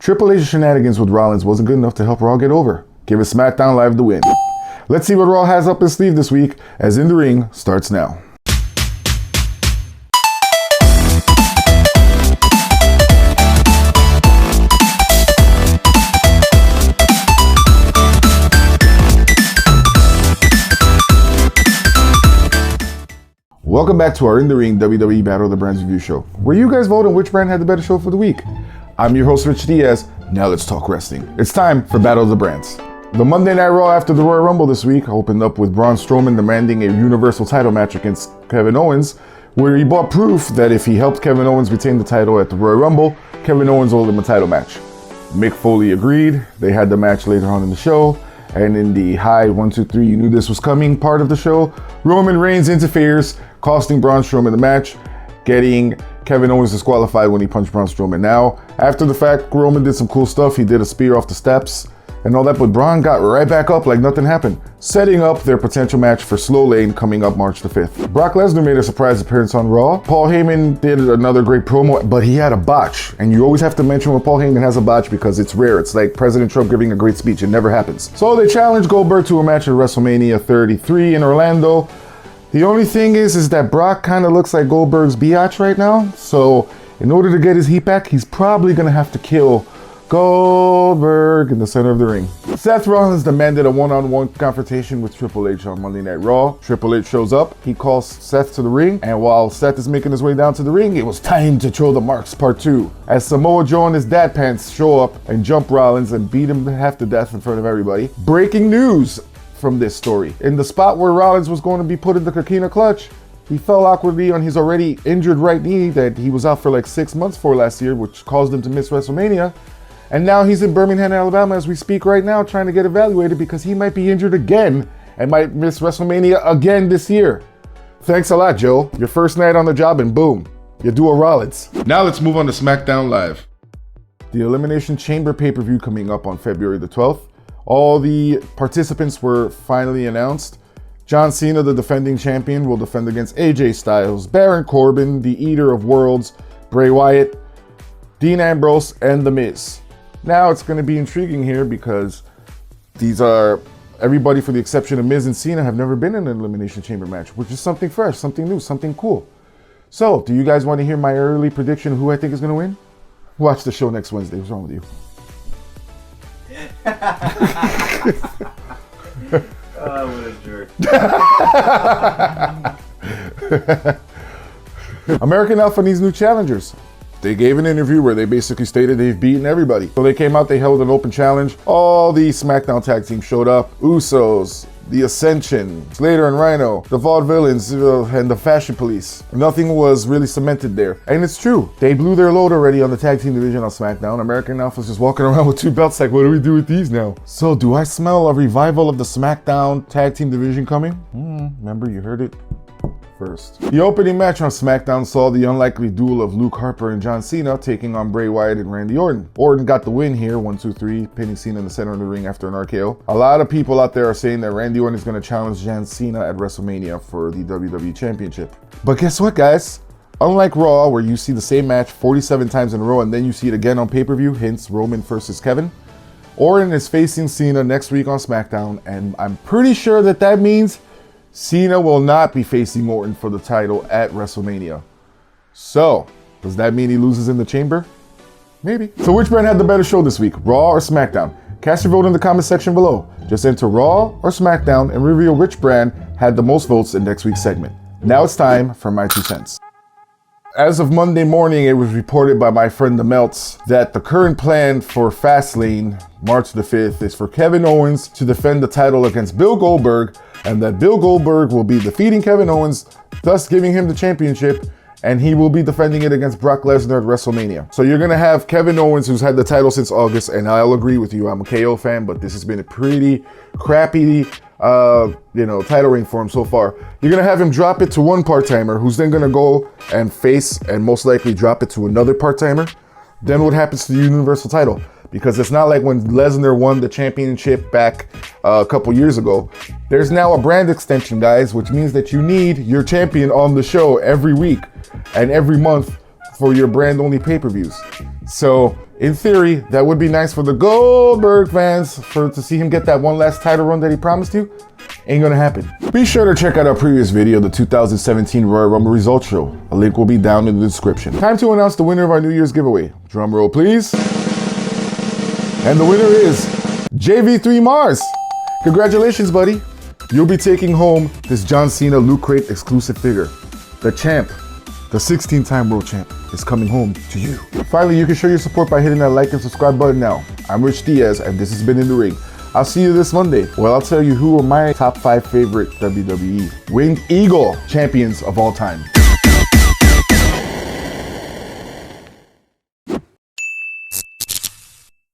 Triple H's shenanigans with Rollins wasn't good enough to help Raw get over, giving SmackDown Live the win. Let's see what Raw has up its sleeve this week, as In the Ring starts now. Welcome back to our In the Ring WWE Battle of the Brands review show, where you guys vote on which brand had the better show for the week. I'm your host, Rich Diaz. Now let's talk wrestling. It's time for Battle of the Brands. The Monday Night Raw after the Royal Rumble this week opened up with Braun Strowman demanding a Universal title match against Kevin Owens, where he bought proof that if he helped Kevin Owens retain the title at the Royal Rumble, Kevin Owens owed him a title match. Mick Foley agreed. They had the match later on in the show. And in the high 1, 2, 3, you knew this was coming part of the show, Roman Reigns interferes, costing Braun Strowman the match, getting Kevin Owens disqualified when he punched Braun Strowman. Now, after the fact, Roman did some cool stuff. He did a spear off the steps and all that, but Braun got right back up like nothing happened, setting up their potential match for Slow Lane coming up March the 5th. Brock Lesnar made a surprise appearance on Raw. Paul Heyman did another great promo, but he had a botch. And you always have to mention when Paul Heyman has a botch because it's rare. It's like President Trump giving a great speech. It never happens. So they challenged Goldberg to a match at WrestleMania 33 in Orlando. The only thing is that Brock kind of looks like Goldberg's biatch right now. So in order to get his heat back, he's probably going to have to kill Goldberg in the center of the ring. Seth Rollins demanded a one-on-one confrontation with Triple H on Monday Night Raw. Triple H shows up, he calls Seth to the ring, and while Seth is making his way down to the ring, it was time to throw the marks part 2. As Samoa Joe and his dad pants show up and jump Rollins and beat him half to death in front of everybody. Breaking news from this story. In the spot where Rollins was going to be put in the Coquina clutch, he fell awkwardly on his already injured right knee that he was out for like 6 months for last year, which caused him to miss WrestleMania. And now he's in Birmingham, Alabama as we speak right now trying to get evaluated because he might be injured again and might miss WrestleMania again this year. Thanks a lot, Joe. Your first night on the job and boom, you do a Rollins. Now let's move on to Smackdown Live. The Elimination Chamber pay-per-view coming up on February the 12th. All the participants were finally announced. John Cena, the defending champion, will defend against AJ Styles, Baron Corbin, the Eater of Worlds, Bray Wyatt, Dean Ambrose, and The Miz. Now it's going to be intriguing here because these are everybody for the exception of Miz and Cena have never been in an Elimination Chamber match, which is something fresh, something new, something cool. So, do you guys want to hear my early prediction of who I think is going to win? Watch the show next Wednesday. What's wrong with you? Oh, what a jerk. American Alpha needs new challengers. They gave an interview where they basically stated they've beaten everybody. So they came out, they held an open challenge. All the SmackDown tag teams showed up. Usos, The Ascension, Slater and Rhino, the Vaudevillains, and the Fashion Police. Nothing was really cemented there. And it's true. They blew their load already on the tag team division on SmackDown. American Alpha's just walking around with 2 belts like, what do we do with these now? So do I smell a revival of the SmackDown tag team division coming? Remember, you heard it first. The opening match on SmackDown saw the unlikely duel of Luke Harper and John Cena taking on Bray Wyatt and Randy Orton. Orton got the win here, 1, 2, 3, pinning Cena in the center of the ring after an RKO. A lot of people out there are saying that Randy Orton is going to challenge John Cena at WrestleMania for the WWE Championship. But guess what, guys? Unlike Raw, where you see the same match 47 times in a row and then you see it again on pay-per-view, hence Roman versus Kevin, Orton is facing Cena next week on SmackDown, and I'm pretty sure that means Cena will not be facing Orton for the title at WrestleMania. So, does that mean he loses in the chamber? Maybe. So which brand had the better show this week, Raw or SmackDown? Cast your vote in the comment section below. Just enter Raw or SmackDown and reveal which brand had the most votes in next week's segment. Now it's time for my 2 cents. As of Monday morning, it was reported by my friend The Melts that the current plan for Fastlane, March the 5th, is for Kevin Owens to defend the title against Bill Goldberg, and that Bill Goldberg will be defeating Kevin Owens, thus giving him the championship, and he will be defending it against Brock Lesnar at WrestleMania. So you're gonna have Kevin Owens, who's had the title since August, and I'll agree with you, I'm a KO fan, but this has been a pretty crappy title reign for him so far. You're gonna have him drop it to one part-timer, who's then gonna go and face and most likely drop it to another part-timer. Then what happens to the Universal title? Because it's not like when Lesnar won the championship back a couple years ago. There's now a brand extension, guys, which means that you need your champion on the show every week and every month for your brand only pay-per-views. So In theory, that would be nice for the Goldberg fans to see him get that one last title run that he promised you. Ain't gonna happen. Be sure to check out our previous video, the 2017 Royal Rumble Results Show. A link will be down in the description. Time to announce the winner of our New Year's giveaway. Drum roll, please. And the winner is JV3 Mars. Congratulations, buddy. You'll be taking home this John Cena Loot Crate exclusive figure. The champ, the 16-time world champ, is coming home to you. Finally, you can show your support by hitting that like and subscribe button now. I'm Rich Diaz, and this has been In the Ring. I'll see you this Monday, where I'll tell you who are my top 5 favorite WWE Winged Eagle champions of all time.